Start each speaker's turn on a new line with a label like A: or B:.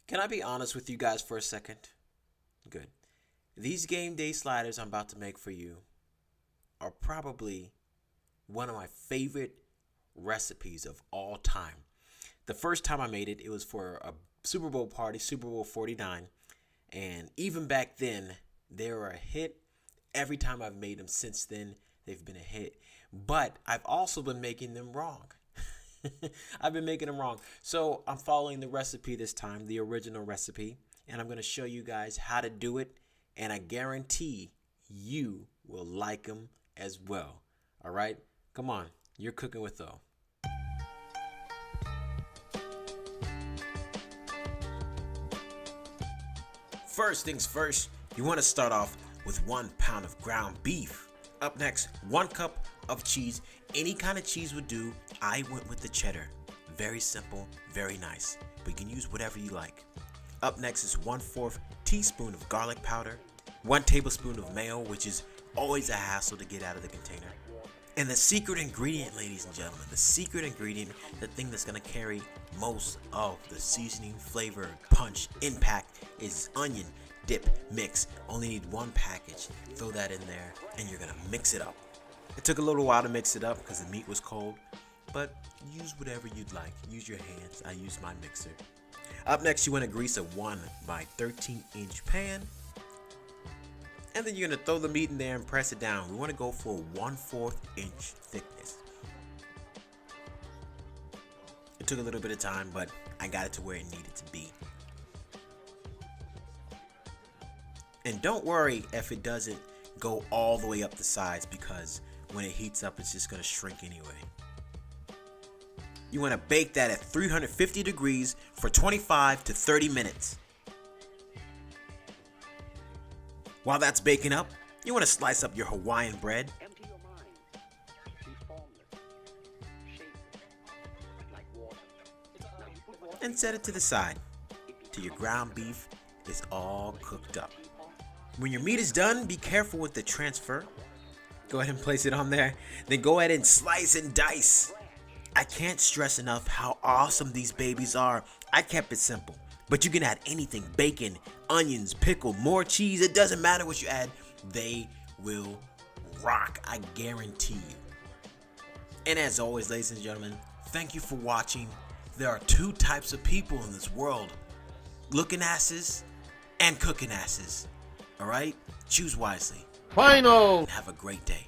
A: Can I be honest with you guys for a second? Good. These game day sliders I'm about to make for you are probably one of my favorite recipes of all time. The first time I made it, it was for a Super Bowl party, Super Bowl 49. And even back then, they were a hit. Every time I've made them since then, they've been a hit. But I've also been making them wrong. I've been making them wrong. So I'm following the recipe this time, the original recipe. And I'm going to show you guys how to do it. And I guarantee you will like them as well. All right? Come on. You're cooking with O. First things first, you want to start off with 1 pound of ground beef. Up next, 1 cup of cheese. Any kind of cheese would do. I went with the cheddar. Very simple, very nice. But you can use whatever you like. Up next is 1/4 teaspoon of garlic powder. 1 tablespoon of mayo, which is always a hassle to get out of the container. And the secret ingredient, ladies and gentlemen, the secret ingredient, the thing that's going to carry most of the seasoning, flavor, punch, impact is onion dip mix. Only need 1 package. Throw that in there and you're going to mix it up. It took a little while to mix it up because the meat was cold, but use whatever you'd like. Use your hands. I use my mixer. Up next, you want to grease a 1 by 13-inch pan. And then you're going to throw the meat in there and press it down. We want to go for 1/4 inch thickness. It took a little bit of time, but I got it to where it needed to be. And don't worry if it doesn't go all the way up the sides, because when it heats up, it's just going to shrink anyway. You want to bake that at 350 degrees for 25 to 30 minutes. While that's baking up, you want to slice up your Hawaiian bread.
B: Empty your mind. Be formless, shapeless, like water. Now you put water
A: And set it to the side till your ground beef is all cooked up. When your meat is done, be careful with the transfer. Go ahead and place it on there. Then go ahead and slice and dice. I can't stress enough how awesome these babies are. I kept it simple. But you can add anything: bacon, onions, pickle, more cheese. It doesn't matter what you add. They will rock, I guarantee you. And as always, ladies and gentlemen, thank you for watching. There are 2 types of people in this world: looking asses and cooking asses. All right? Choose wisely.
C: Final!
A: Have a great day.